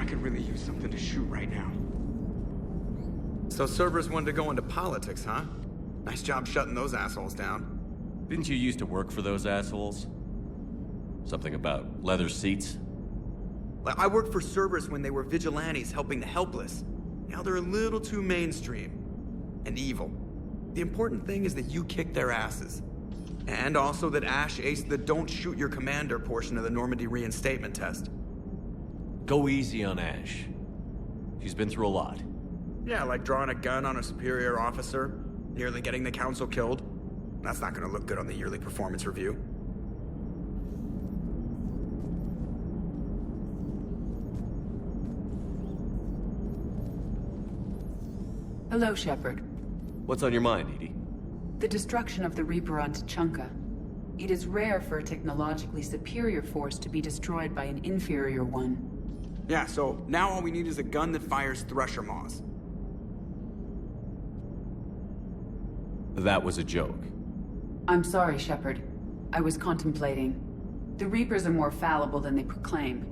I could really use something to shoot right now. So Cerberus wanted to go into politics, huh? Nice job shutting those assholes down. Didn't you used to work for those assholes? Something about leather seats? I worked for Cerberus when they were vigilantes helping the helpless. Now they're a little too mainstream. And evil. The important thing is that you kick their asses. And also that Ash aced the don't shoot your commander portion of the Normandy reinstatement test. Go easy on Ash. She's been through a lot. Yeah, like drawing a gun on a superior officer, nearly getting the council killed. That's not gonna look good on the yearly performance review. Hello, Shepard. What's on your mind, Edie? The destruction of the Reaper on 𝗘𝗀𝗃. It is rare for a technologically superior force to be destroyed by an inferior one. Yeah, so now all we need is a gun that fires thresher maws. That was a joke. I'm sorry, Shepard. I was contemplating. The Reapers are more fallible than they proclaim.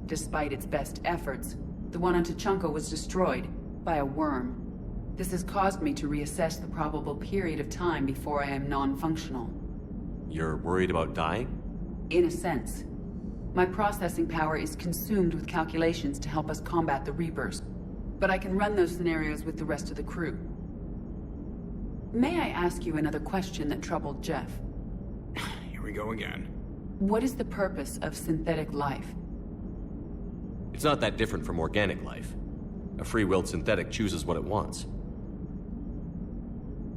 Despite its best efforts, the one on 𝗘𝗀𝗃 was destroyed by a worm. This has caused me to reassess the probable period of time before I am non-functional. You're worried about dying? In a sense. My processing power is consumed with calculations to help us combat the Reapers, but I can run those scenarios with the rest of the crew. May I ask you another question that troubled Jeff? Here we go again. What is the purpose of synthetic life? It's not that different from organic life. A free-willed synthetic chooses what it wants.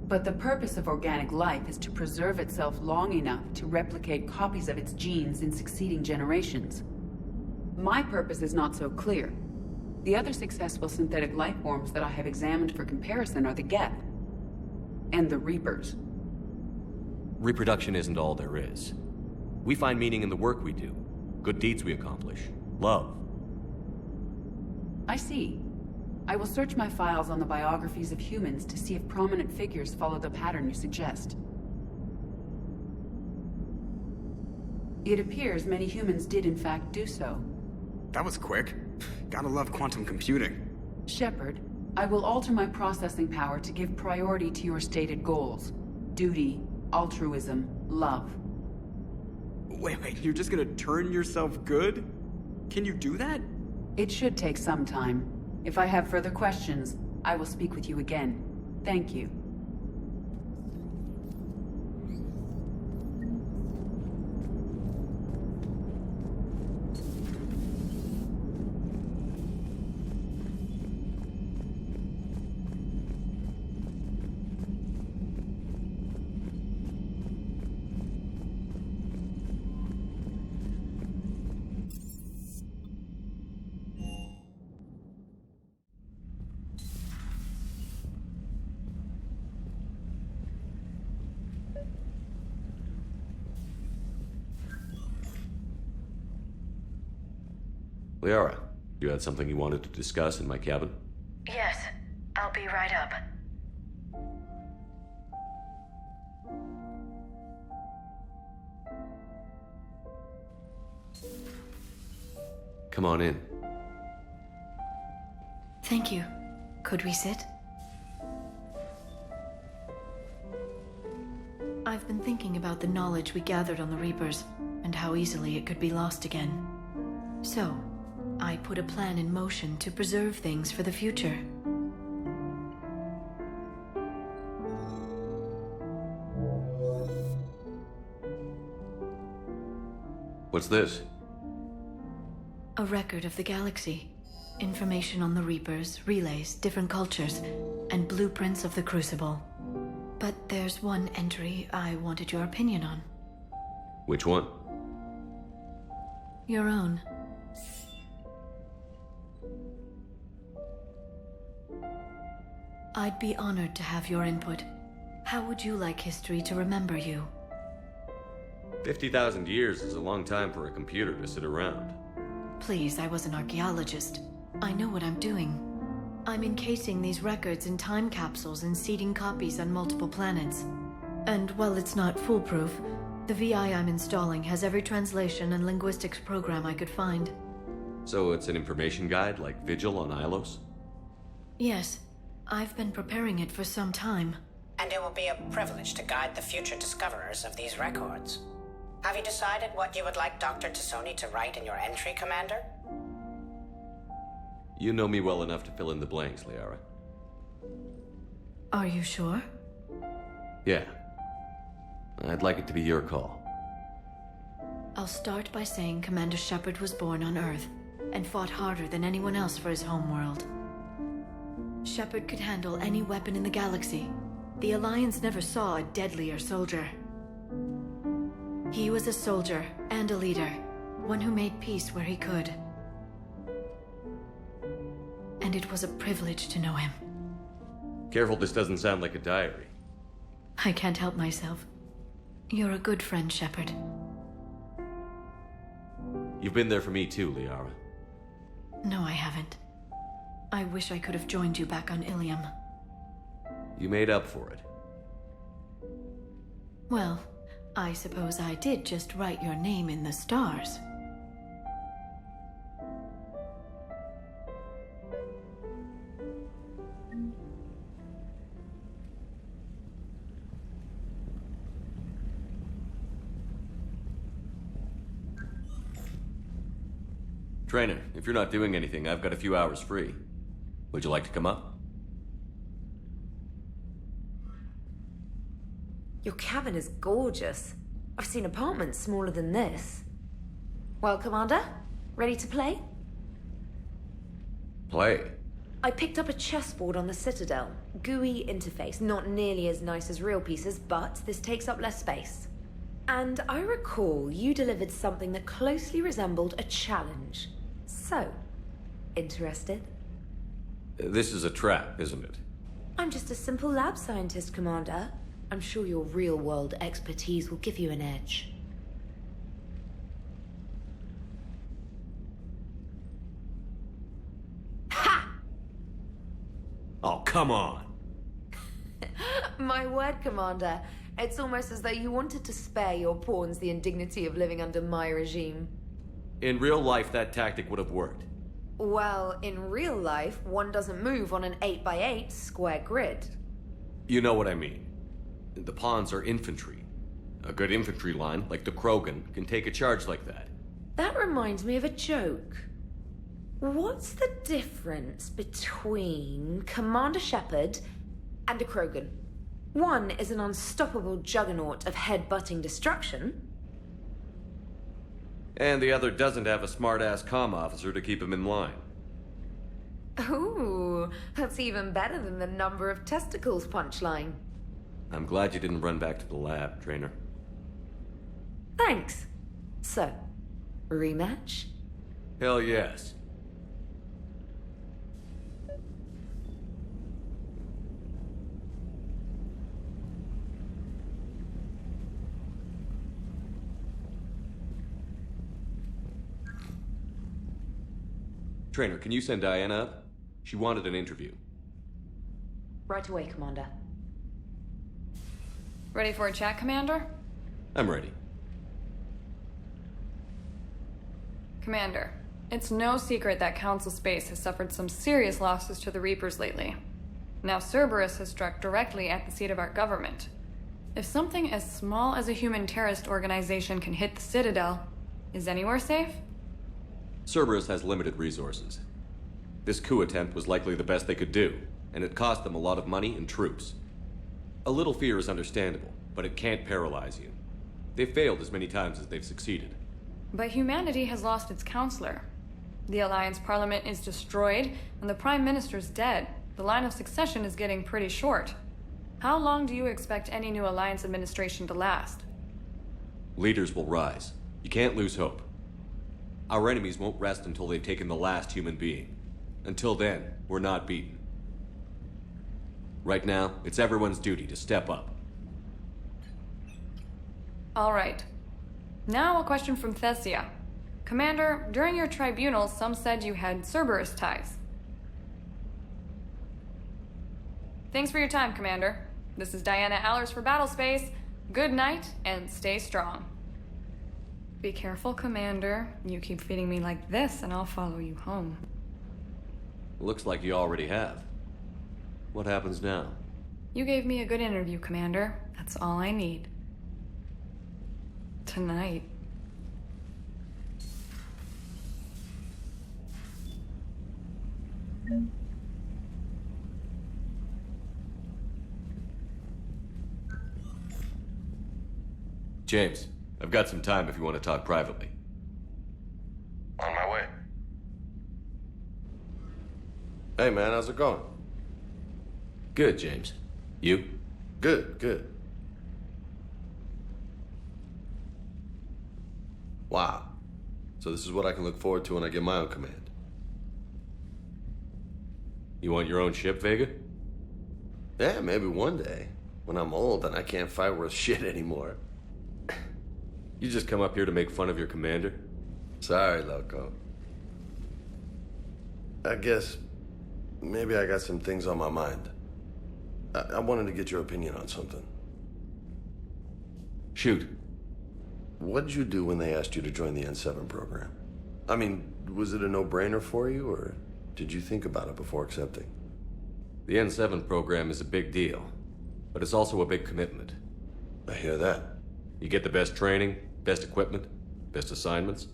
But the purpose of organic life is to preserve itself long enough to replicate copies of its genes in succeeding generations. My purpose is not so clear. The other successful synthetic life forms that I have examined for comparison are the Geth and the Reapers. Reproduction isn't all there is. We find meaning in the work we do, good deeds we accomplish, love. I see. I will search my files on the biographies of humans to see if prominent figures follow the pattern you suggest. It appears many humans did in fact do so. That was quick. Gotta love quantum computing. Shepard, I will alter my processing power to give priority to your stated goals. Duty, altruism, love. Wait, you're just gonna turn yourself good? Can you do that? It should take some time. If I have further questions, I will speak with you again. Thank you. Liara, you had something you wanted to discuss in my cabin? Yes, I'll be right up. Come on in. Thank you. Could we sit? I've been thinking about the knowledge we gathered on the Reapers, and how easily it could be lost again. So, I put a plan in motion to preserve things for the future. What's this? A record of the galaxy. Information on the Reapers, relays, different cultures, and blueprints of the Crucible. But there's one entry I wanted your opinion on. Which one? Your own. I'd be honored to have your input. How would you like history to remember you? 50,000 years is a long time for a computer to sit around. Please, I was an archaeologist. I know what I'm doing. I'm encasing these records in time capsules and seeding copies on multiple planets. And while it's not foolproof, the VI I'm installing has every translation and linguistics program I could find. So it's an information guide like Vigil on Ilos? Yes, I've been preparing it for some time. And it will be a privilege to guide the future discoverers of these records. Have you decided what you would like Dr. T'Soni to write in your entry, Commander? You know me well enough to fill in the blanks, Liara. Are you sure? Yeah. I'd like it to be your call. I'll start by saying Commander Shepard was born on Earth and fought harder than anyone else for his homeworld. Shepard could handle any weapon in the galaxy. The Alliance never saw a deadlier soldier. He was a soldier and a leader, one who made peace where he could. And it was a privilege to know him. Careful this doesn't sound like a diary. I can't help myself. You're a good friend, Shepard. You've been there for me too, Liara. No, I haven't. I wish I could have joined you back on Ilium. You made up for it. Well, I suppose I did just write your name in the stars. Trainer, if you're not doing anything, I've got a few hours free. Would you like to come up? Your cabin is gorgeous. I've seen apartments smaller than this. Well, Commander, ready to play? Play? I picked up a chessboard on the Citadel. GUI interface, not nearly as nice as real pieces, but this takes up less space. And I recall you delivered something that closely resembled a challenge. So, interested? This is a trap, isn't it? I'm just a simple lab scientist, Commander. I'm sure your real-world expertise will give you an edge. Ha! Oh, come on! My word, Commander. It's almost as though you wanted to spare your pawns the indignity of living under my regime. In real life, that tactic would have worked. Well, in real life, one doesn't move on an 8x8 square grid. You know what I mean. The pawns are infantry. A good infantry line, like the 𝗘𝗀𝗀, can take a charge like that. That reminds me of a joke. What's the difference between Commander Shepard and a 𝗘𝗀𝗀? One is an unstoppable juggernaut of head-butting destruction. And the other doesn't have a smart-ass comm officer to keep him in line. Ooh, that's even better than the number of testicles punchline. I'm glad you didn't run back to the lab, Trainer. Thanks. So, rematch? Hell yes. Trainer, can you send Diana up? She wanted an interview. Right away, Commander. Ready for a chat, Commander? I'm ready. Commander, it's no secret that Council Space has suffered some serious losses to the Reapers lately. Now Cerberus has struck directly at the seat of our government. If something as small as a human terrorist organization can hit the Citadel, is anywhere safe? Cerberus has limited resources. This coup attempt was likely the best they could do, and it cost them a lot of money and troops. A little fear is understandable, but it can't paralyze you. They've failed as many times as they've succeeded. But humanity has lost its counselor. The Alliance Parliament is destroyed, and the Prime Minister's dead. The line of succession is getting pretty short. How long do you expect any new Alliance administration to last? Leaders will rise. You can't lose hope. Our enemies won't rest until they've taken the last human being. Until then, we're not beaten. Right now, it's everyone's duty to step up. All right. Now a question from Thessia. Commander, during your tribunal, some said you had Cerberus ties. Thanks for your time, Commander. This is Diana Allers for Battlespace. Good night, and stay strong. Be careful, Commander. You keep feeding me like this, and I'll follow you home. Looks like you already have. What happens now? You gave me a good interview, Commander. That's all I need. Tonight. James, I've got some time if you want to talk privately. On my way. Hey man, how's it going? Good, James. You? Good, good. Wow. So this is what I can look forward to when I get my own command. You want your own ship, Vega? Yeah, maybe one day. When I'm old and I can't fight worth shit anymore. You just come up here to make fun of your commander? Sorry, Loco. I guess maybe I got some things on my mind. I wanted to get your opinion on something. Shoot. What did you do when they asked you to join the N7 program? I mean, was it a no-brainer for you, or did you think about it before accepting? The N7 program is a big deal, but it's also a big commitment. I hear that. You get the best training, best equipment, best assignments.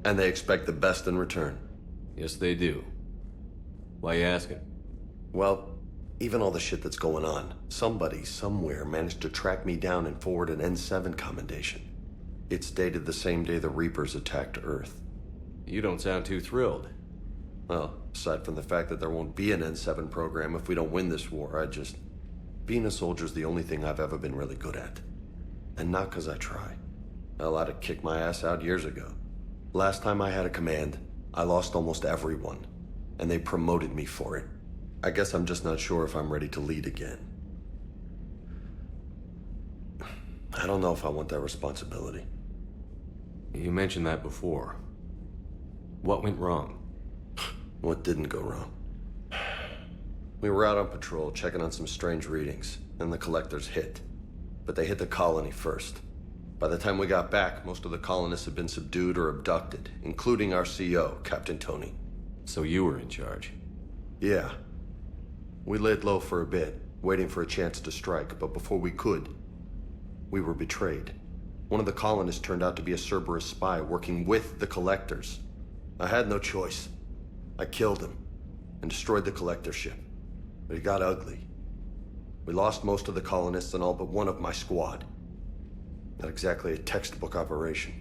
And they expect the best in return. Yes, they do. Why you asking? Well, even all the shit that's going on, somebody somewhere managed to track me down and forward an N7 commendation. It's dated the same day the Reapers attacked Earth. You don't sound too thrilled. Well, aside from the fact that there won't be an N7 program if we don't win this war, being a soldier's the only thing I've ever been really good at. And not because I try. Hell, I'd have kicked my ass out years ago. Last time I had a command, I lost almost everyone, and they promoted me for it. I guess I'm just not sure if I'm ready to lead again. I don't know if I want that responsibility. You mentioned that before. What went wrong? What didn't go wrong? We were out on patrol, checking on some strange readings, and the collectors hit. But they hit the colony first. By the time we got back, most of the colonists had been subdued or abducted, including our CO, Captain Tony. So you were in charge? Yeah. We laid low for a bit, waiting for a chance to strike, but before we could, we were betrayed. One of the colonists turned out to be a Cerberus spy working with the collectors. I had no choice. I killed him and destroyed the collector ship. But it got ugly. We lost most of the colonists and all but one of my squad. Not exactly a textbook operation.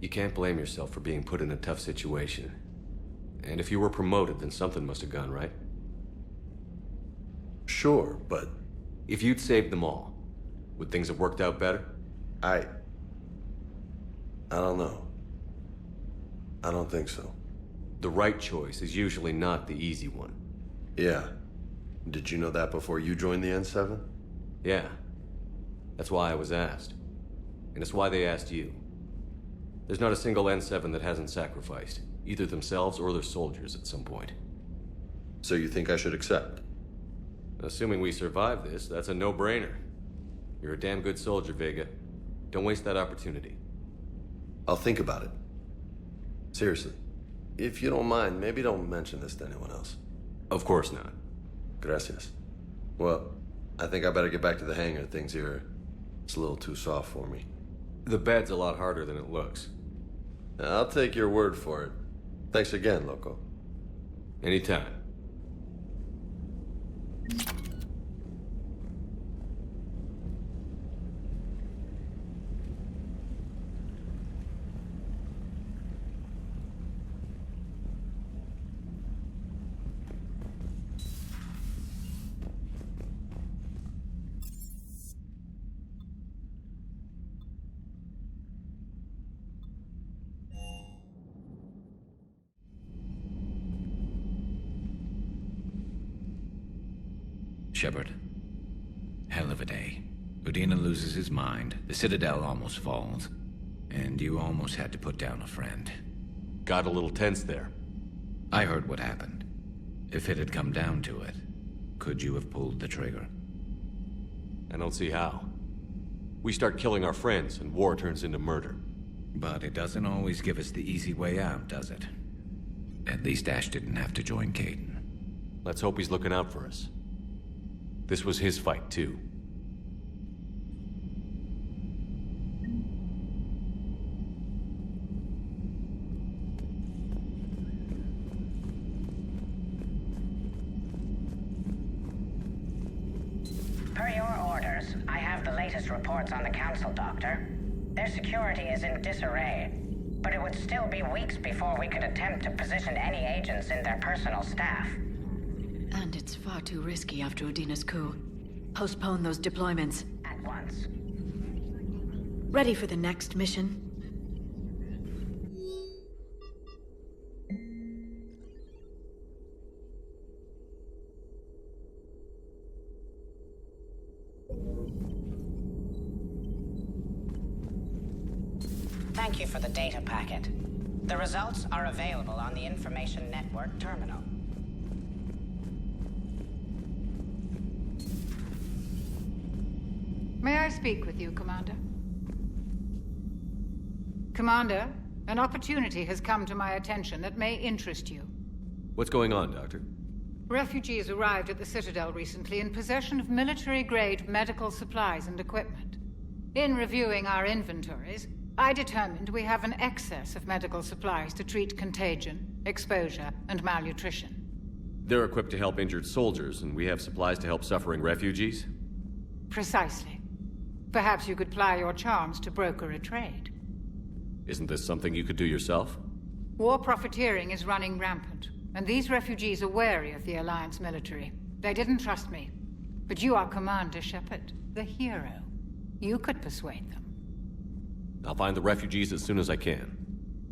You can't blame yourself for being put in a tough situation. And if you were promoted, then something must have gone right. Sure, but... If you'd saved them all, would things have worked out better? I don't know. I don't think so. The right choice is usually not the easy one. Yeah. Did you know that before you joined the N7? Yeah. That's why I was asked. And it's why they asked you. There's not a single N7 that hasn't sacrificed, either themselves or their soldiers at some point. So you think I should accept? Assuming we survive this, that's a no-brainer. You're a damn good soldier, Vega. Don't waste that opportunity. I'll think about it. Seriously. If you don't mind, maybe don't mention this to anyone else. Of course not. Gracias. Well, I think I better get back to the hangar. Things here, it's a little too soft for me. The bed's a lot harder than it looks. I'll take your word for it. Thanks again, Loco. Anytime. Shepard. Hell of a day. Udina loses his mind, the Citadel almost falls, and you almost had to put down a friend. Got a little tense there. I heard what happened. If it had come down to it, could you have pulled the trigger? I don't see how. We start killing our friends, and war turns into murder. But it doesn't always give us the easy way out, does it? At least Ash didn't have to join Caden. Let's hope he's looking out for us. This was his fight, too. Per your orders, I have the latest reports on the Council, Doctor. Their security is in disarray, but it would still be weeks before we could attempt to position any agents in their personal staff. And it's far too risky after Udina's coup. Postpone those deployments. At once. Ready for the next mission? Thank you for the data packet. The results are available on the Information Network terminal. May I speak with you, Commander? Commander, an opportunity has come to my attention that may interest you. What's going on, Doctor? Refugees arrived at the Citadel recently in possession of military-grade medical supplies and equipment. In reviewing our inventories, I determined we have an excess of medical supplies to treat contagion, exposure, and malnutrition. They're equipped to help injured soldiers, and we have supplies to help suffering refugees? Precisely. Perhaps you could ply your charms to broker a trade. Isn't this something you could do yourself? War profiteering is running rampant, and these refugees are wary of the Alliance military. They didn't trust me. But you are Commander Shepard, the hero. You could persuade them. I'll find the refugees as soon as I can.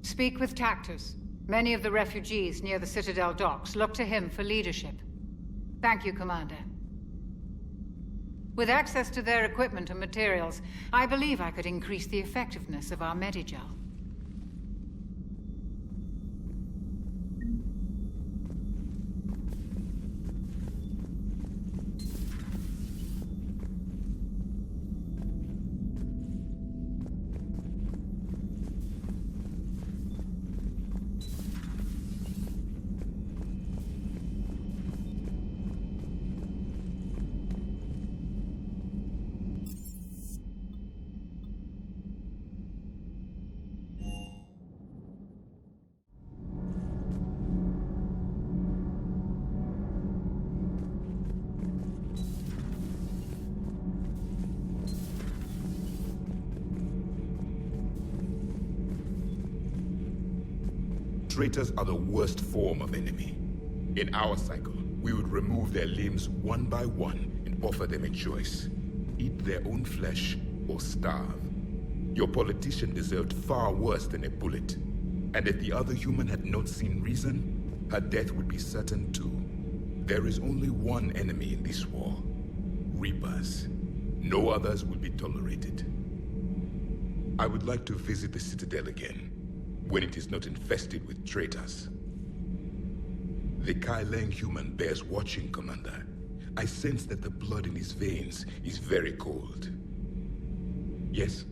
Speak with Tactus. Many of the refugees near the Citadel docks look to him for leadership. Thank you, Commander. With access to their equipment and materials, I believe I could increase the effectiveness of our Medigel. Traitors are the worst form of enemy. In our cycle, we would remove their limbs one by one and offer them a choice. Eat their own flesh or starve. Your politician deserved far worse than a bullet. And if the other human had not seen reason, her death would be certain too. There is only one enemy in this war. Reapers. No others will be tolerated. I would like to visit the Citadel again, when it is not infested with traitors. The Kai-Leng human bears watching, Commander. I sense that the blood in his veins is very cold. Yes?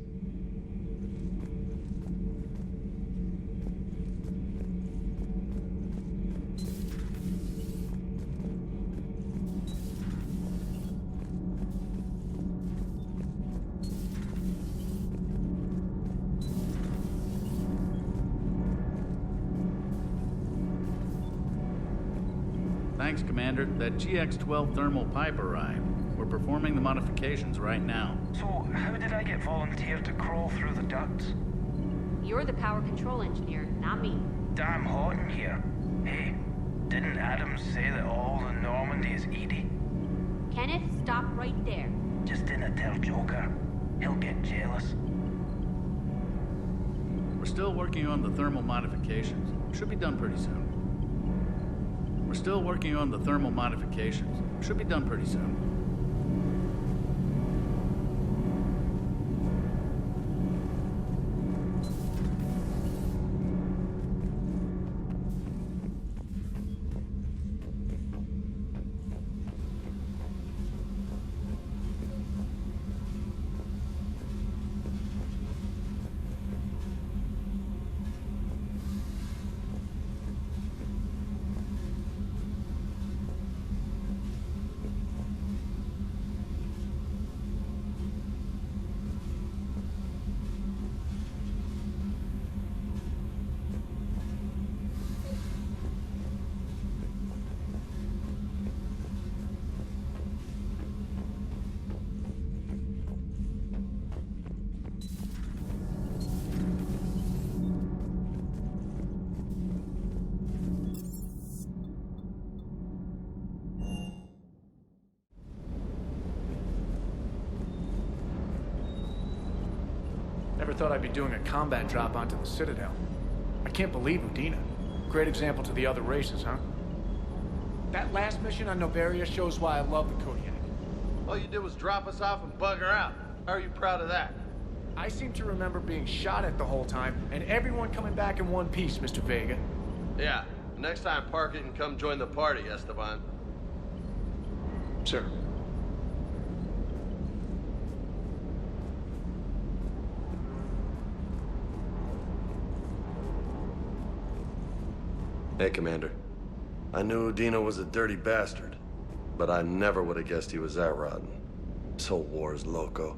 Thanks, Commander. That GX-12 thermal pipe arrived. We're performing the modifications right now. So, how did I get volunteered to crawl through the ducts? You're the power control engineer, not me. Damn hot in here. Hey, didn't Adams say that all the Normandy is Edie? Kenneth, stop right there. Just didn't tell Joker. He'll get jealous. We're still working on the thermal modifications. Should be done pretty soon. We're still working on the thermal modifications. Should be done pretty soon. Never thought I'd be doing a combat drop onto the Citadel. I can't believe Udina. Great example to the other races, huh? That last mission on Noveria shows why I love the Kodiak. All you did was drop us off and bugger out. How are you proud of that? I seem to remember being shot at the whole time, and everyone coming back in one piece, Mr. Vega. Yeah, next time park it and come join the party, Esteban. Sir. Hey, Commander. I knew Udina was a dirty bastard, but I never would have guessed he was that rotten. This whole war is loco.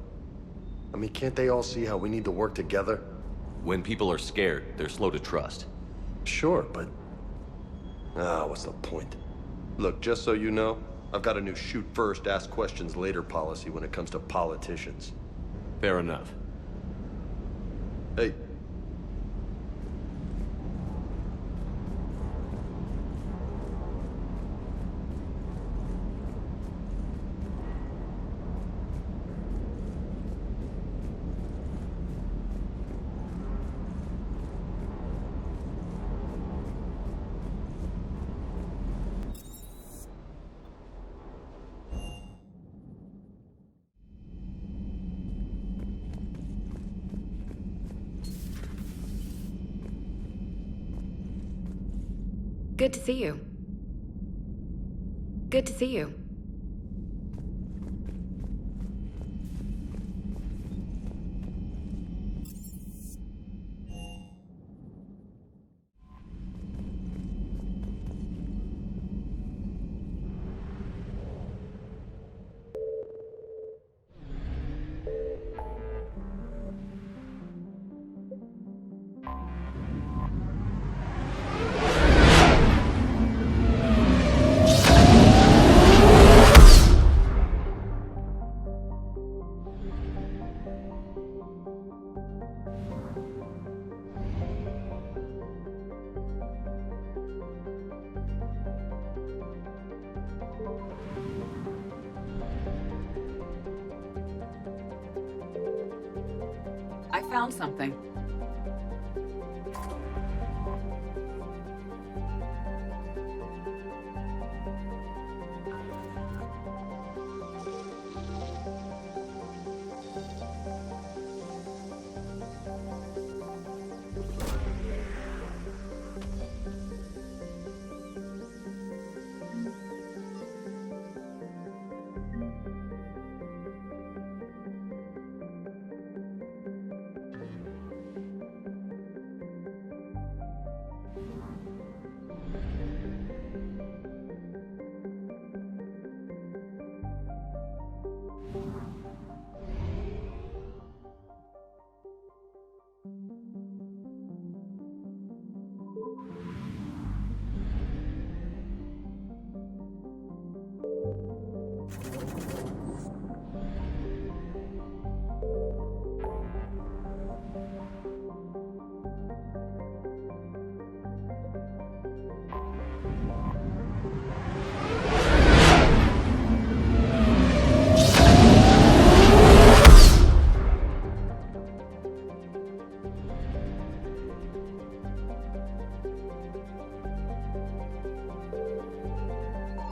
I mean, can't they all see how we need to work together? When people are scared, they're slow to trust. Sure, but... what's the point? Look, just so you know, I've got a new shoot first, ask questions later policy when it comes to politicians. Fair enough. Hey. Good to see you. Good to see you. I found something.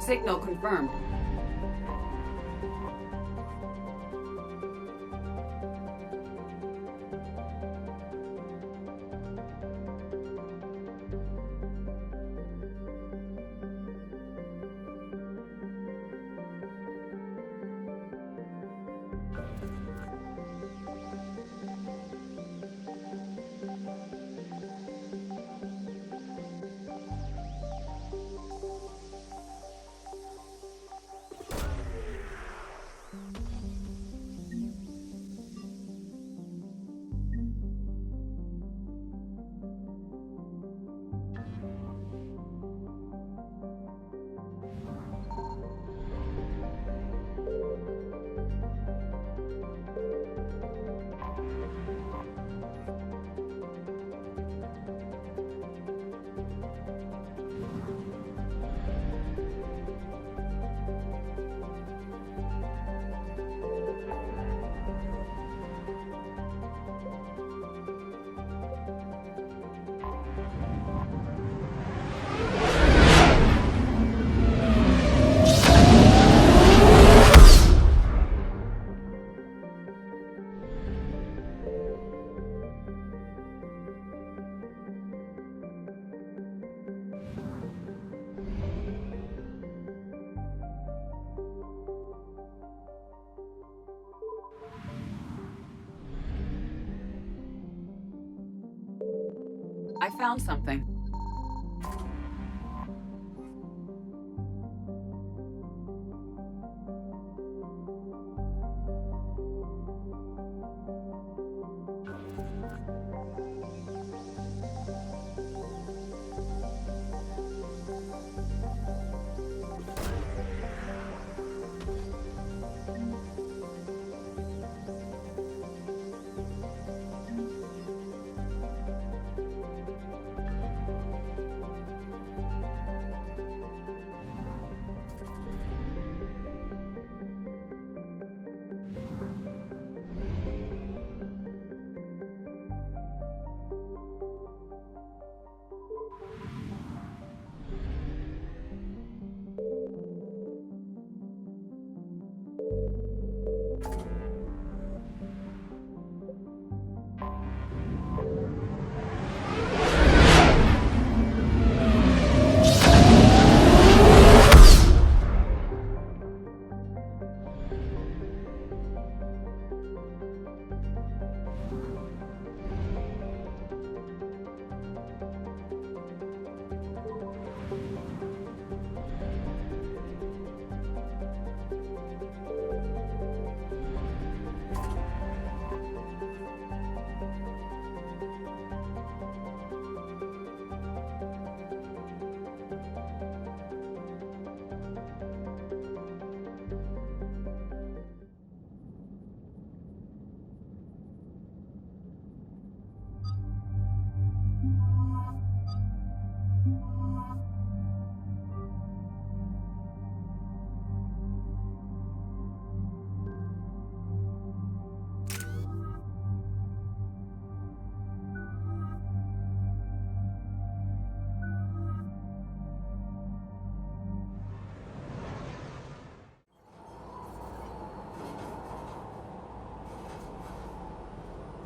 Signal confirmed. I found something.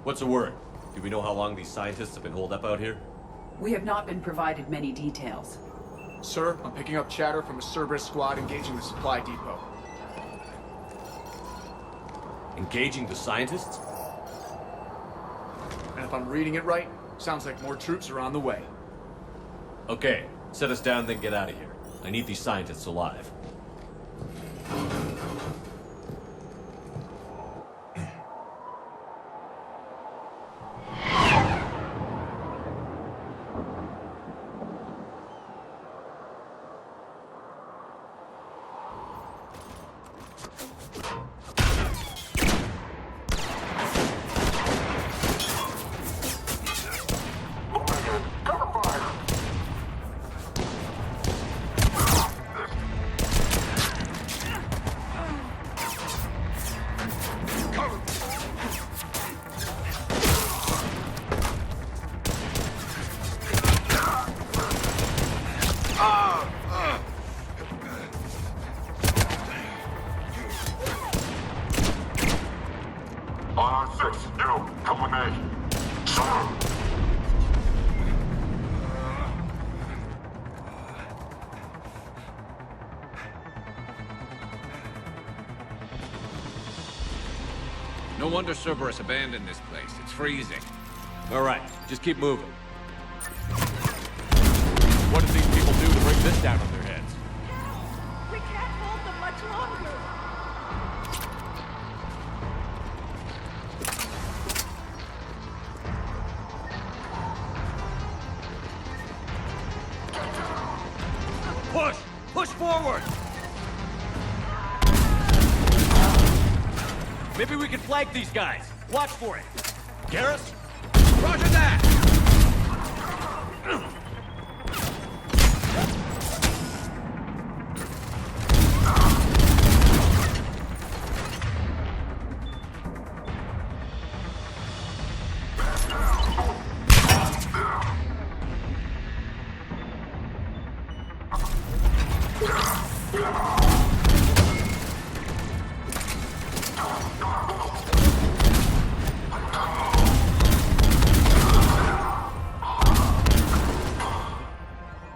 What's the word? Do we know how long these scientists have been holed up out here? We have not been provided many details. Sir, I'm picking up chatter from a Cerberus squad engaging the supply depot. Engaging the scientists? And if I'm reading it right, sounds like more troops are on the way. Okay, set us down, then get out of here. I need these scientists alive. No wonder Cerberus abandoned this place. It's freezing. All right, just keep moving. What did these people do to bring this down on their heads? We can't hold them much longer. Push! Push forward! Maybe we can flank these guys. Watch for it. Garrus? Roger that!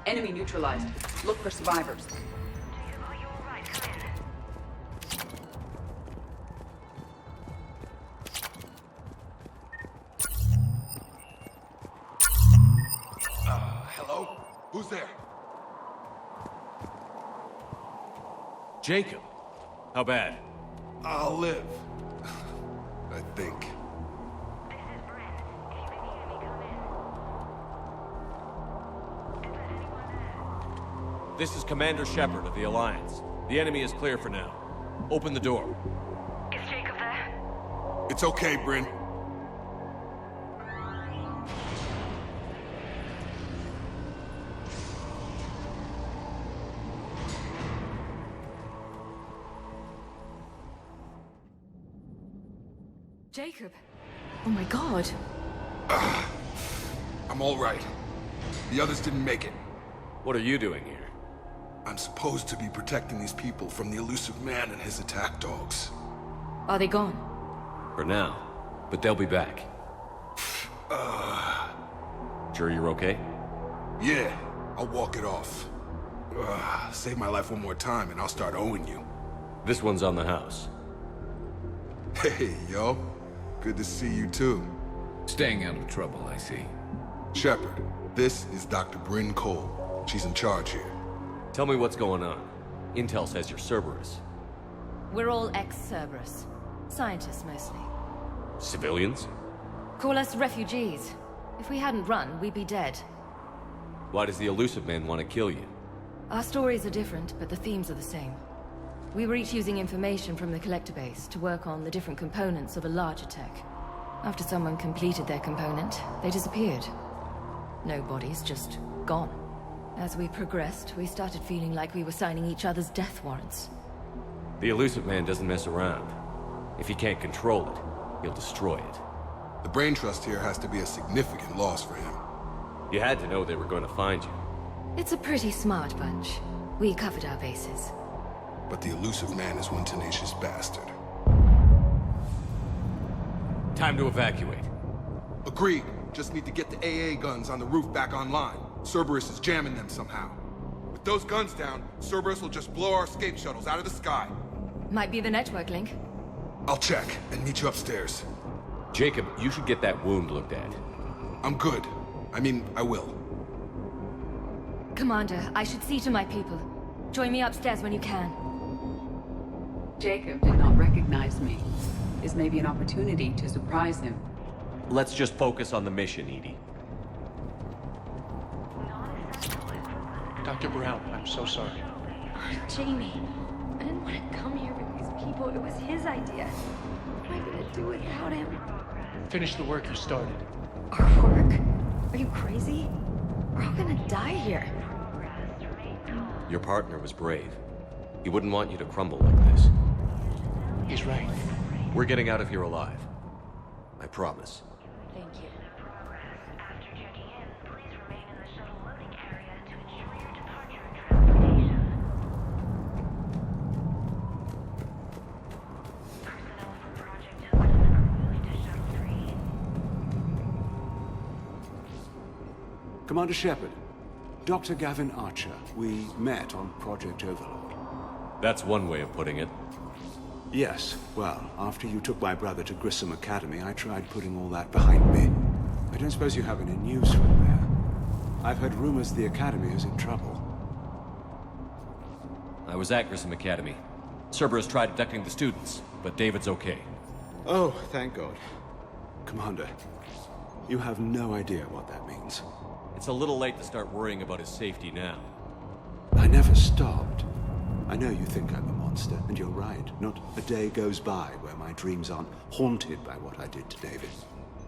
Enemy neutralized. Look for survivors. Who's there? Jacob. How bad? I'll live. I think. This is Commander Shepard of the Alliance. The enemy is clear for now. Open the door. Is Jacob there? It's okay, Bryn. Jacob. Oh my god. I'm all right. The others didn't make it. What are you doing here? I'm supposed to be protecting these people from the elusive man and his attack dogs. Are they gone? For now. But they'll be back. Sure you're okay? Yeah, I'll walk it off. Save my life one more time and I'll start owing you. This one's on the house. Hey, yo. Good to see you too. Staying out of trouble, I see. Shepard, this is Dr. Bryn Cole. She's in charge here. Tell me what's going on. Intel says you're Cerberus. We're all ex-Cerberus. Scientists, mostly. Civilians? Call us refugees. If we hadn't run, we'd be dead. Why does the elusive man want to kill you? Our stories are different, but the themes are the same. We were each using information from the collector base to work on the different components of a larger tech. After someone completed their component, they disappeared. No bodies, just gone. As we progressed, we started feeling like we were signing each other's death warrants. The elusive man doesn't mess around. If he can't control it, he'll destroy it. The brain trust here has to be a significant loss for him. You had to know they were going to find you. It's a pretty smart bunch. We covered our bases. But the elusive man is one tenacious bastard. Time to evacuate. Agreed. Just need to get the AA guns on the roof back online. Cerberus is jamming them somehow. With those guns down, Cerberus will just blow our escape shuttles out of the sky. Might be the network link. I'll check and meet you upstairs. Jacob, you should get that wound looked at. I'm good. I mean, I will. Commander, I should see to my people. Join me upstairs when you can. Jacob did not recognize me. This may be an opportunity to surprise him. Let's just focus on the mission, Edie. Dr. Brown, I'm so sorry. Jamie, I didn't want to come here with these people. It was his idea. What am I gonna do without him? Finish the work you started. Our work? Are you crazy? We're all gonna die here. Your partner was brave. He wouldn't want you to crumble like this. He's right. We're getting out of here alive. I promise. Thank you. Commander Shepard, Dr. Gavin Archer, we met on Project Overlord. That's one way of putting it. Yes, well, after you took my brother to Grissom Academy, I tried putting all that behind me. I don't suppose you have any news from there. I've heard rumors the Academy is in trouble. I was at Grissom Academy. Cerberus tried abducting the students, but David's okay. Oh, thank God. Commander, you have no idea what that means. It's a little late to start worrying about his safety now. I never stopped. I know you think I'm a monster, and you're right. Not a day goes by where my dreams aren't haunted by what I did to David.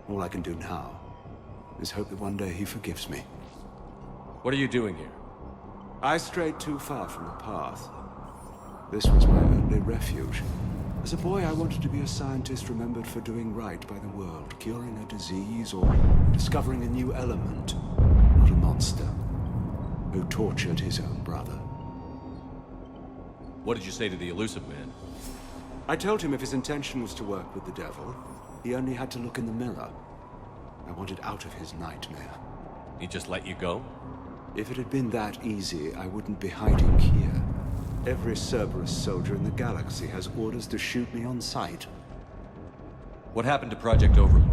All I can do now is hope that one day he forgives me. What are you doing here? I strayed too far from the path. This was my only refuge. As a boy, I wanted to be a scientist remembered for doing right by the world, curing a disease or discovering a new element. Not a monster who tortured his own brother. What did you say to the elusive man? I told him if his intention was to work with the devil, he only had to look in the mirror. I wanted out of his nightmare. He just let you go? If it had been that easy, I wouldn't be hiding here. Every Cerberus soldier in the galaxy has orders to shoot me on sight. What happened to Project Overlord?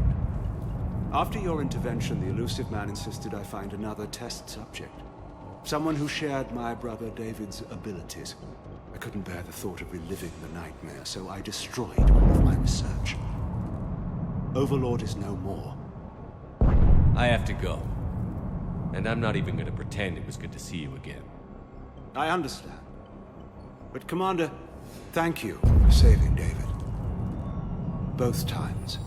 After your intervention, the elusive man insisted I find another test subject. Someone who shared my brother David's abilities. I couldn't bear the thought of reliving the nightmare, so I destroyed all of my research. Overlord is no more. I have to go. And I'm not even going to pretend it was good to see you again. I understand. But Commander, thank you for saving David. Both times.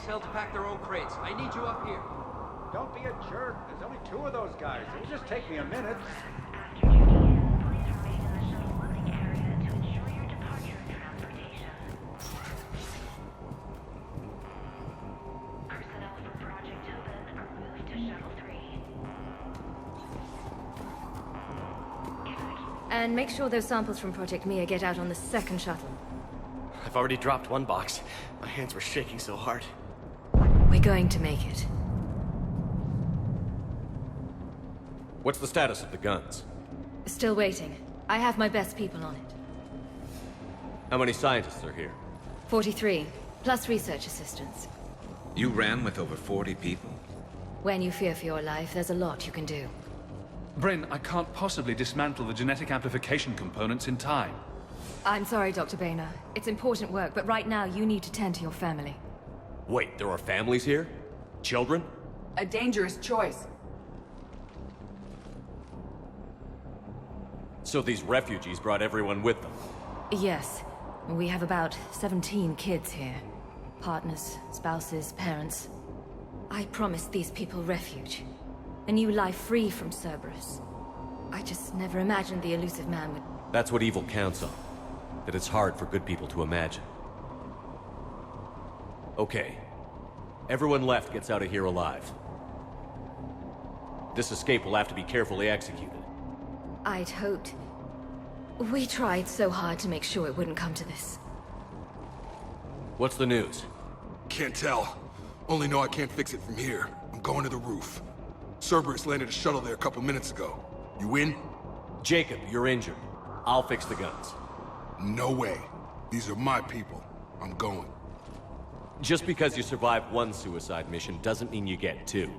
To pack their own crates. I need you up here. Don't be a jerk. There's only 2 of those guys. It'll just take me a minute. And make sure those samples from Project Mia get out on the second shuttle. I've already dropped one box. My hands were shaking so hard. We're going to make it. What's the status of the guns? Still waiting. I have my best people on it. How many scientists are here? 43, plus research assistants. You ran with over 40 people? When you fear for your life, there's a lot you can do. Bryn, I can't possibly dismantle the genetic amplification components in time. I'm sorry, Dr. Boehner. It's important work, but right now you need to tend to your family. Wait, there are families here? Children? A dangerous choice. So these refugees brought everyone with them? Yes. We have about 17 kids here. Partners, spouses, parents. I promised these people refuge. A new life free from Cerberus. I just never imagined the elusive man would... That's what evil counts on. That it's hard for good people to imagine. Okay. Everyone left gets out of here alive. This escape will have to be carefully executed. I'd hoped. We tried so hard to make sure it wouldn't come to this. What's the news? Can't tell. Only know I can't fix it from here. I'm going to the roof. Cerberus landed a shuttle there a couple minutes ago. You in? Jacob, you're injured. I'll fix the guns. No way. These are my people. I'm going. Just because you survived one suicide mission doesn't mean you get 2.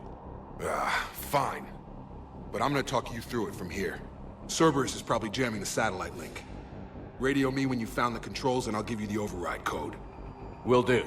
Fine. But I'm gonna talk you through it from here. Cerberus is probably jamming the satellite link. Radio me when you found the controls and I'll give you the override code. Will do.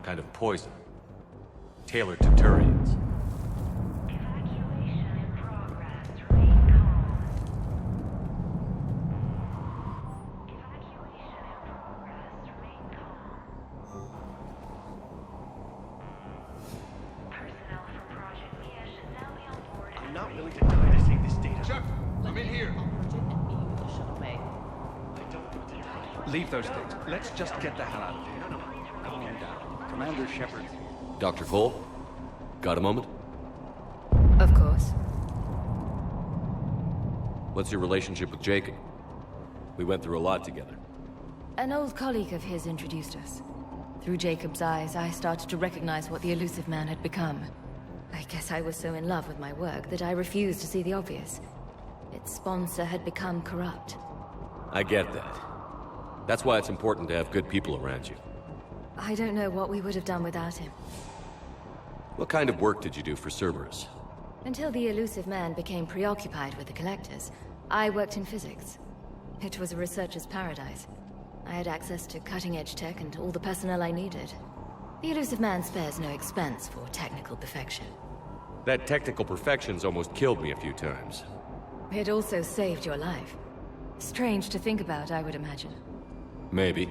Kind of poison, tailored to Turians. Evacuation in progress. Remain calm. Evacuation in progress. Remain calm. Personnel from Project Mia should now be on board. I'm not willing to die to save this data. Shepard, I'm in here. Leave those things. Let's just get the hell out of here. Calm down. Commander Shepard. Dr. Cole? Got a moment? Of course. What's your relationship with Jacob? We went through a lot together. An old colleague of his introduced us. Through Jacob's eyes, I started to recognize what the elusive man had become. I guess I was so in love with my work that I refused to see the obvious. Its sponsor had become corrupt. I get that. That's why it's important to have good people around you. I don't know what we would have done without him. What kind of work did you do for Cerberus? Until the elusive man became preoccupied with the collectors, I worked in physics. It was a researcher's paradise. I had access to cutting-edge tech and all the personnel I needed. The elusive man spares no expense for technical perfection. That technical perfection's almost killed me a few times. It also saved your life. Strange to think about, I would imagine. Maybe.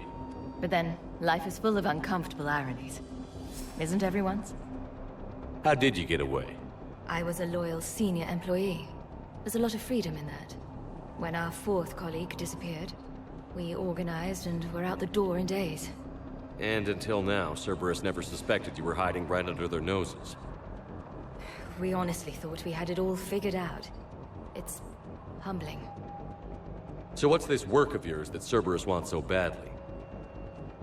But then, life is full of uncomfortable ironies. Isn't everyone's? How did you get away? I was a loyal senior employee. There's a lot of freedom in that. When our fourth colleague disappeared, we organized and were out the door in days. And until now, Cerberus never suspected you were hiding right under their noses. We honestly thought we had it all figured out. It's humbling. So what's this work of yours that Cerberus wants so badly?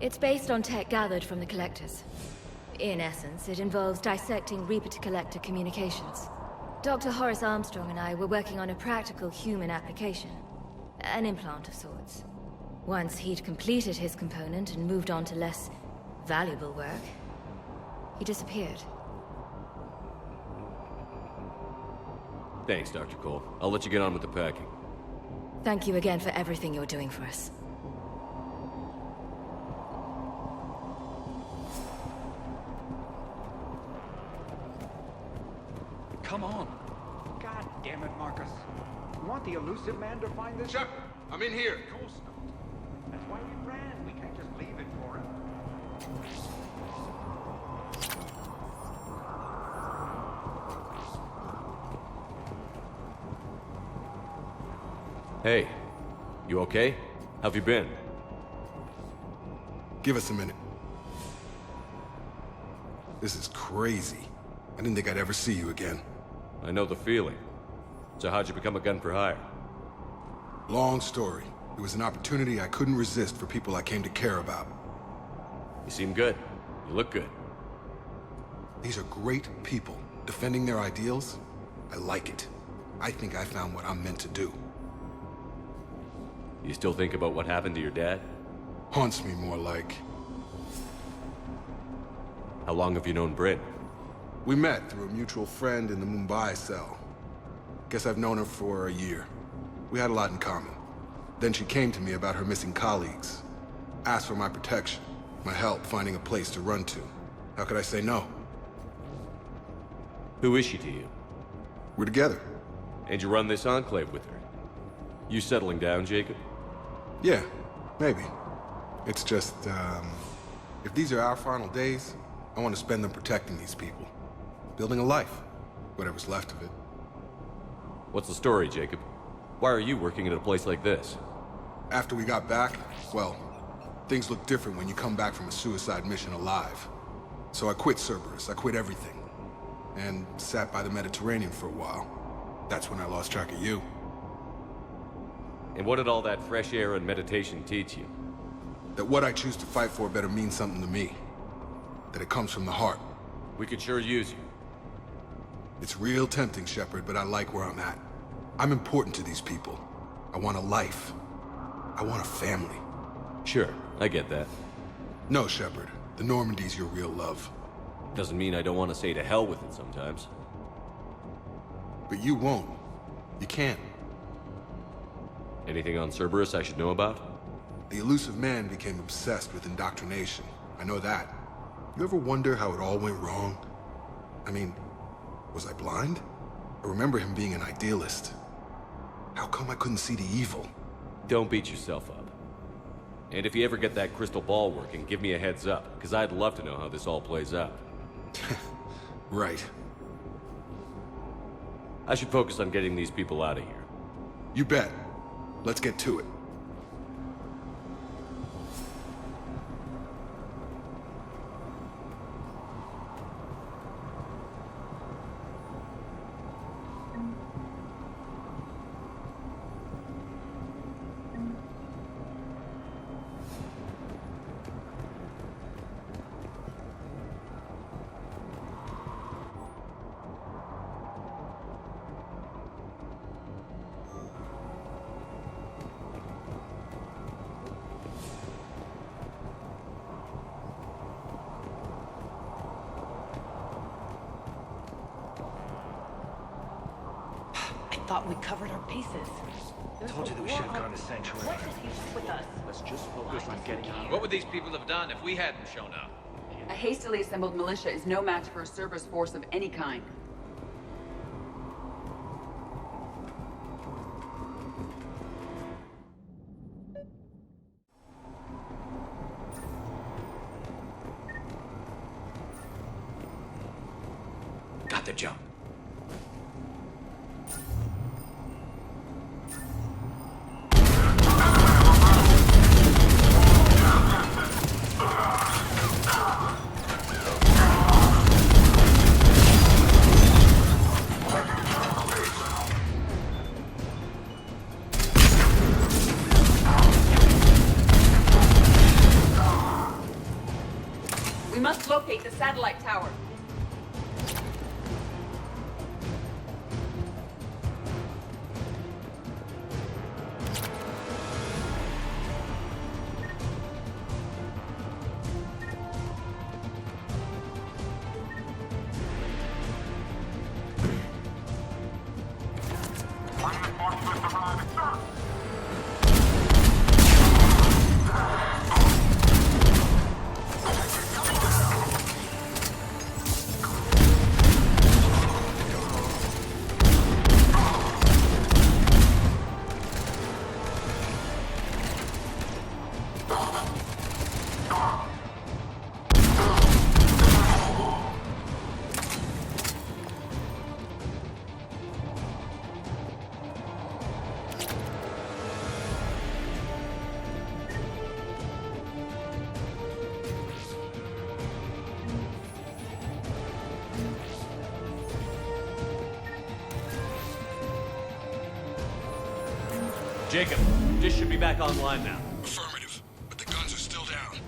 It's based on tech gathered from the collectors. In essence, it involves dissecting Reaper-to-Collector communications. Dr. Horace Armstrong and I were working on a practical human application. An implant of sorts. Once he'd completed his component and moved on to less valuable work, he disappeared. Thanks, Dr. Cole. I'll let you get on with the packing. Thank you again for everything you're doing for us. Come on. God damn it, Marcus. You want the elusive man to find this? Shepard, I'm in here. Of course not. That's why we ran. We can't just leave it for him. Hey, you okay? How've you been? Give us a minute. This is crazy. I didn't think I'd ever see you again. I know the feeling. So how'd you become a gun for hire? Long story. It was an opportunity I couldn't resist for people I came to care about. You seem good. You look good. These are great people. Defending their ideals, I like it. I think I found what I'm meant to do. You still think about what happened to your dad? Haunts me more like. How long have you known Bryn? We met through a mutual friend in the Mumbai cell. Guess I've known her for a year. We had a lot in common. Then she came to me about her missing colleagues. Asked for my protection, my help finding a place to run to. How could I say no? Who is she to you? We're together. And you run this enclave with her? You settling down, Jacob? Yeah, maybe. It's just, if these are our final days, I want to spend them protecting these people. Building a life. Whatever's left of it. What's the story, Jacob? Why are you working at a place like this? After we got back, well, things look different when you come back from a suicide mission alive. So I quit Cerberus, I quit everything. And sat by the Mediterranean for a while. That's when I lost track of you. And what did all that fresh air and meditation teach you? That what I choose to fight for better mean something to me. That it comes from the heart. We could sure use you. It's real tempting, Shepard, but I like where I'm at. I'm important to these people. I want a life. I want a family. Sure, I get that. No, Shepard. The Normandy's your real love. Doesn't mean I don't want to say to hell with it sometimes. But you won't. You can't. Anything on Cerberus I should know about? The elusive man became obsessed with indoctrination. I know that. You ever wonder how it all went wrong? I mean, was I blind? I remember him being an idealist. How come I couldn't see the evil? Don't beat yourself up. And if you ever get that crystal ball working, give me a heads up, because I'd love to know how this all plays out. Right. I should focus on getting these people out of here. You bet. Let's get to it. thought we covered our bases. Told you that we should have gone to Sanctuary. What does he want with us? Let's just focus on getting out. What would these people have done if we hadn't shown up? A hastily assembled militia is no match for a Cerberus force of any kind. Got the jump. We must locate the satellite tower. Jacob, dish should be back online now. Affirmative, but the guns are still down.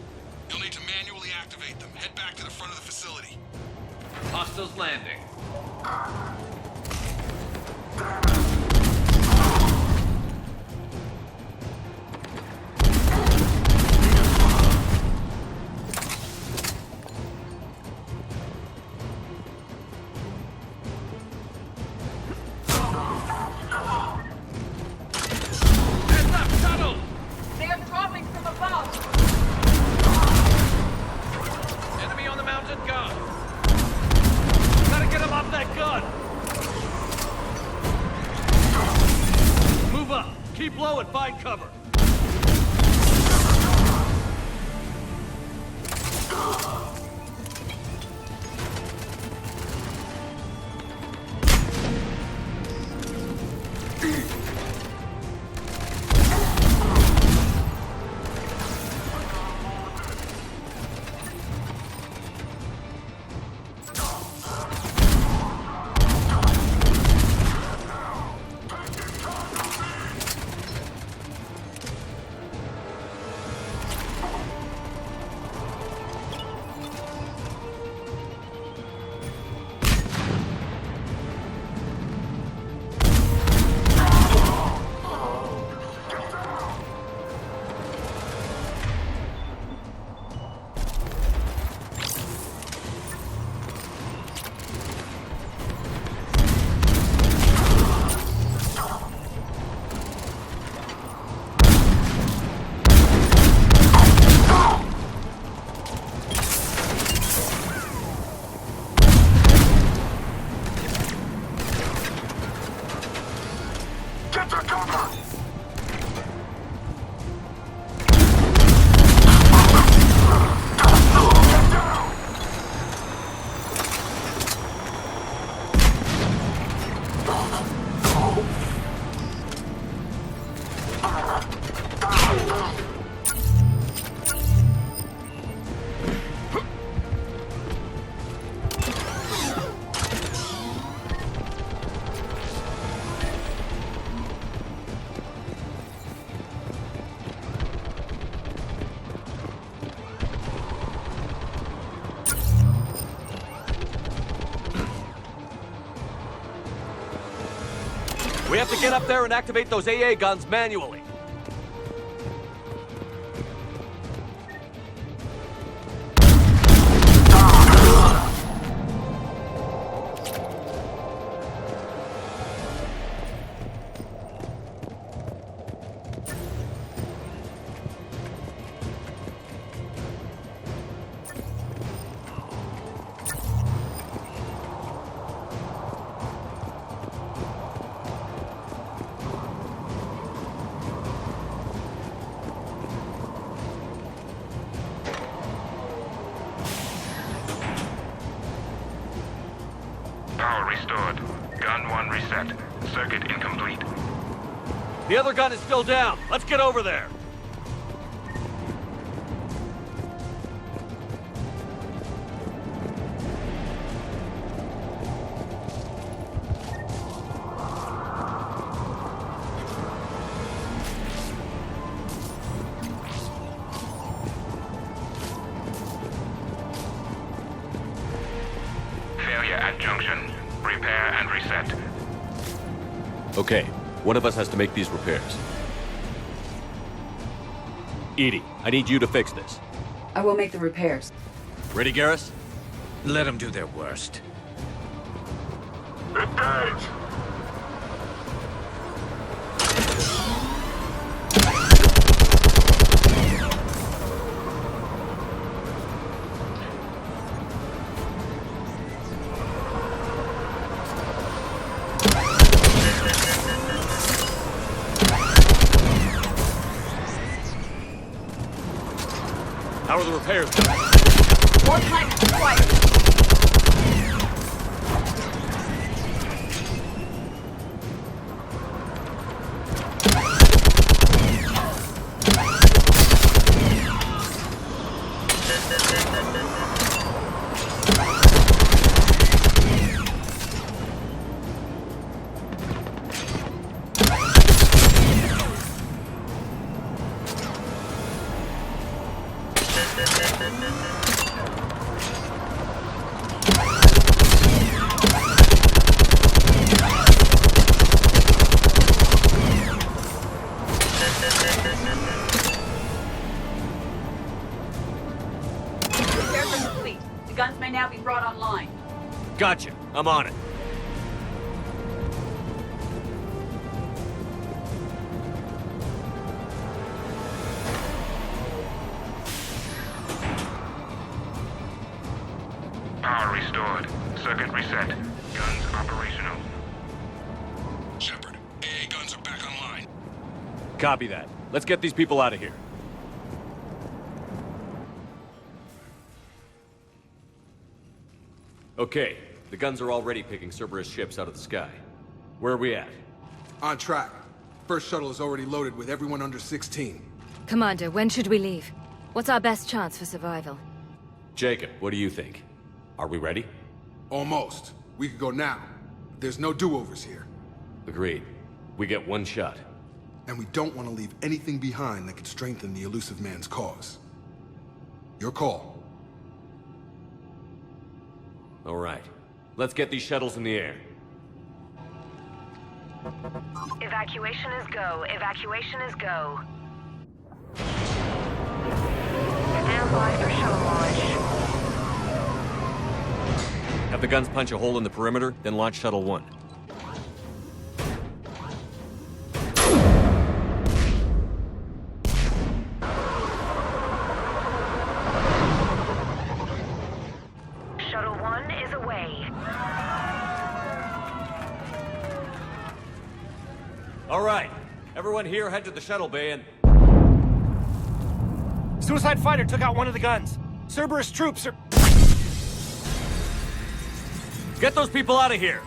You'll need to manually activate them. Head back to the front of the facility. Hostiles landing. Find cover. We have to get up there and activate those AA guns manually. Gun 1 reset. Circuit incomplete. The other gun is still down. Let's get over there. Failure at junction. Repair and reset. Okay, one of us has to make these repairs. Edie, I need you to fix this. I will make the repairs. Ready, Garrus? Let them do their worst. Engage! How are the repairs going? More time is required. Repairs are complete. The guns may now be brought online. Gotcha. I'm on it. Power restored. Circuit reset. Guns operational. Shepard, AA guns are back online. Copy that. Let's get these people out of here. Okay, the guns are already picking Cerberus ships out of the sky. Where are we at? On track. First shuttle is already loaded with everyone under 16. Commander, when should we leave? What's our best chance for survival? Jacob, what do you think? Are we ready? Almost. We could go now. There's no do-overs here. Agreed. We get one shot. And we don't want to leave anything behind that could strengthen the elusive man's cause. Your call. All right. Let's get these shuttles in the air. Evacuation is go. Evacuation is go. Stand by for shuttle launch. Have the guns punch a hole in the perimeter, then launch Shuttle 1. Shuttle 1 is away. All right. Everyone here head to the shuttle bay and... Suicide fighter took out one of the guns. Cerberus troops are... Get those people out of here!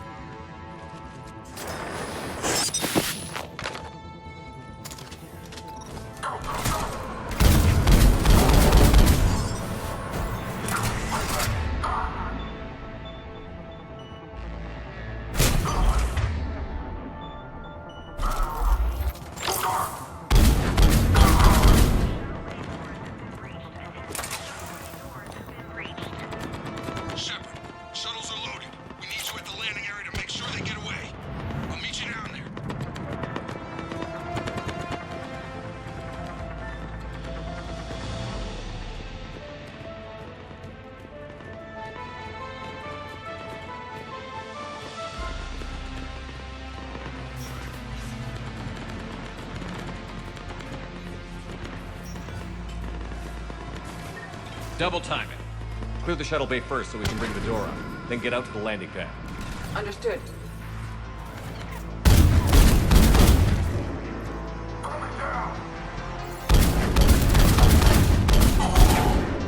Double time it. Clear the shuttle bay first so we can bring the door up. Then get out to the landing pad. Understood.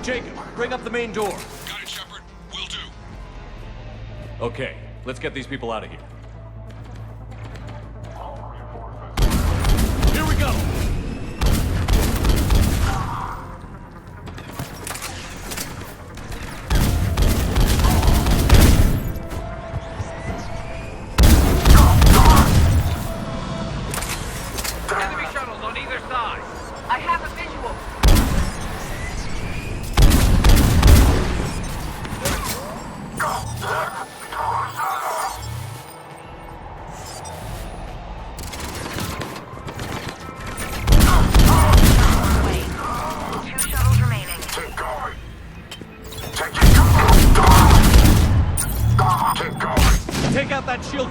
Jacob, bring up the main door. Got it, Shepard. Will do. Okay, let's get these people out of here.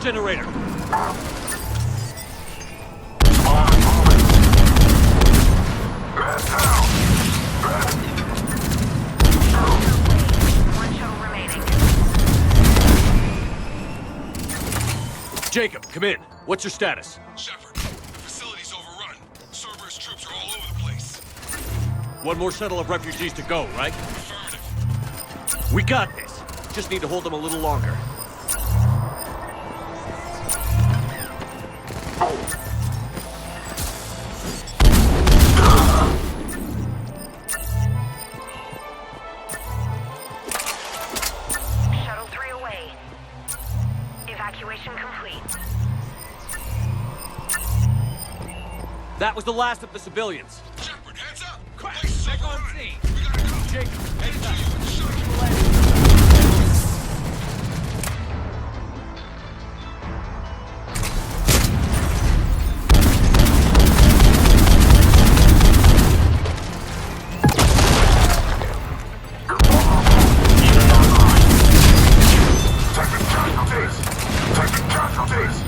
generator! One shuttle remaining. Jacob, come in. What's your status? Shepard, the facility's overrun. Cerberus troops are all over the place. One more shuttle of refugees to go, right? Affirmative. We got this. Just need to hold them a little longer. Shuttle 3 away. Evacuation complete. That was the last of the civilians. Shepard, heads up! Quick, Place back on overrun. scene. We gotta go. Jacob, heads up. Taking casualties!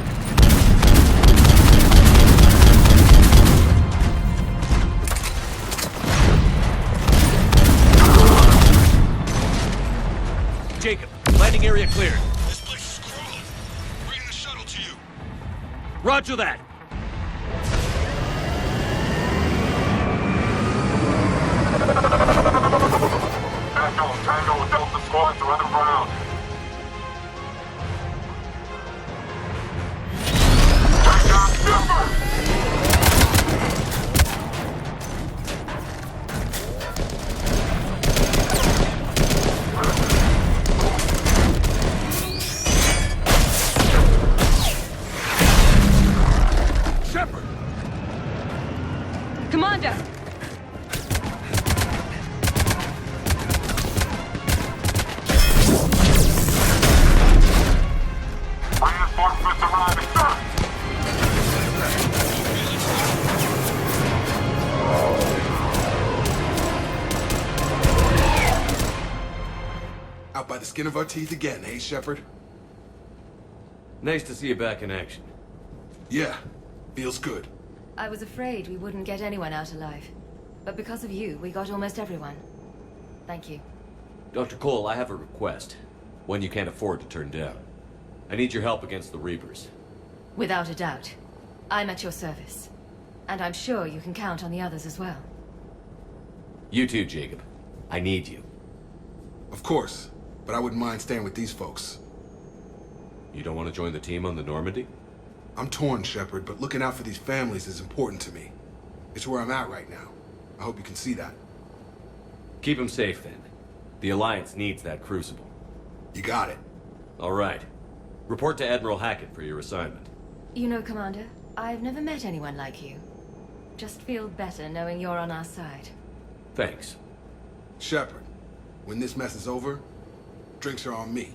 Jacob, landing area cleared. This place is crawling. Bringing the shuttle to you. Roger that. Tango with Delta Squad to other ground. Take down Shepard! Shepard! Commander! Reinforcements arriving, sir! Out by the skin of our teeth again, eh, Shepard? Nice to see you back in action. Yeah, feels good. I was afraid we wouldn't get anyone out alive. But because of you, we got almost everyone. Thank you. Dr. Cole, I have a request. One you can't afford to turn down. I need your help against the Reapers. Without a doubt. I'm at your service. And I'm sure you can count on the others as well. You too, Jacob. I need you. Of course, but I wouldn't mind staying with these folks. You don't want to join the team on the Normandy? I'm torn, Shepard, but looking out for these families is important to me. It's where I'm at right now. I hope you can see that. Keep them safe, then. The Alliance needs that crucible. You got it. All right. Report to Admiral Hackett for your assignment. You know, Commander, I've never met anyone like you. Just feel better knowing you're on our side. Thanks. Shepard, when this mess is over, drinks are on me.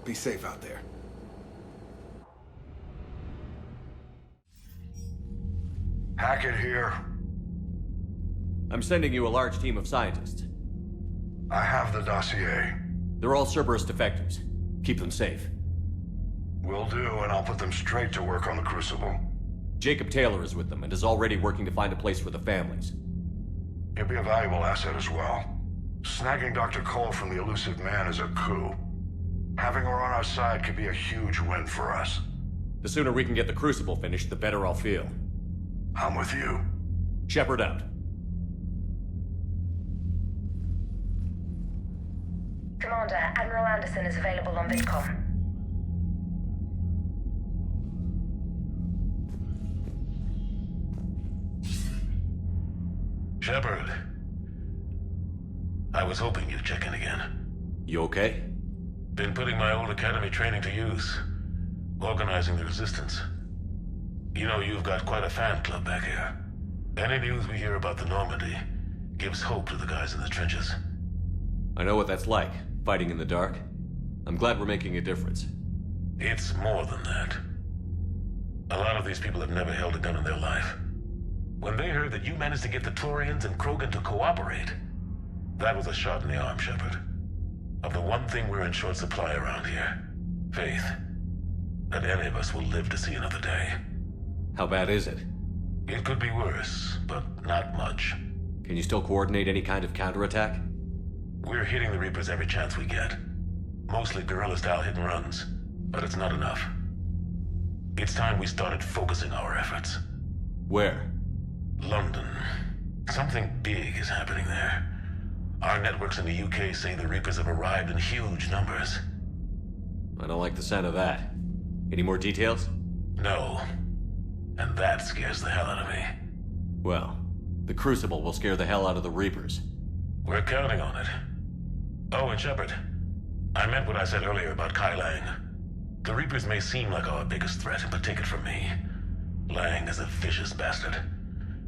Be safe out there. Hackett here. I'm sending you a large team of scientists. I have the dossier. They're all Cerberus defectors. Keep them safe. Will do, and I'll put them straight to work on the Crucible. Jacob Taylor is with them and is already working to find a place for the families. He'll be a valuable asset as well. Snagging Dr. Cole from the elusive man is a coup. Having her on our side could be a huge win for us. The sooner we can get the Crucible finished, the better I'll feel. I'm with you. Shepard out. Commander, Admiral Anderson is available on VidCom. Shepard. I was hoping you'd check in again. You okay? Been putting my old academy training to use. Organizing the resistance. You know, you've got quite a fan club back here. Any news we hear about the Normandy gives hope to the guys in the trenches. I know what that's like, fighting in the dark. I'm glad we're making a difference. It's more than that. A lot of these people have never held a gun in their life. When they heard that you managed to get the Turians and Krogan to cooperate, that was a shot in the arm, Shepard. Of the one thing we're in short supply around here, faith. that any of us will live to see another day. How bad is it? It could be worse, but not much. Can you still coordinate any kind of counterattack? We're hitting the Reapers every chance we get. Mostly guerrilla-style hit-and-runs, but it's not enough. It's time we started focusing our efforts. Where? London. Something big is happening there. Our networks in the UK say the Reapers have arrived in huge numbers. I don't like the sound of that. Any more details? No. And that scares the hell out of me. Well, the Crucible will scare the hell out of the Reapers. We're counting on it. Oh, and Shepard, I meant what I said earlier about Kai Lang. The Reapers may seem like our biggest threat, but take it from me. Lang is a vicious bastard.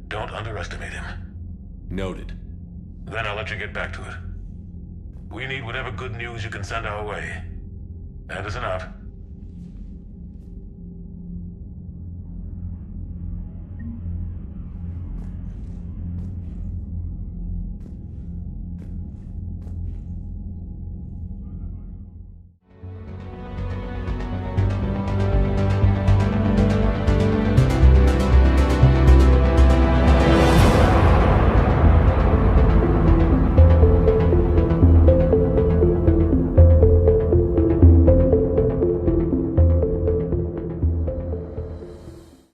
Don't underestimate him. Noted. Then I'll let you get back to it. We need whatever good news you can send our way. Anderson out.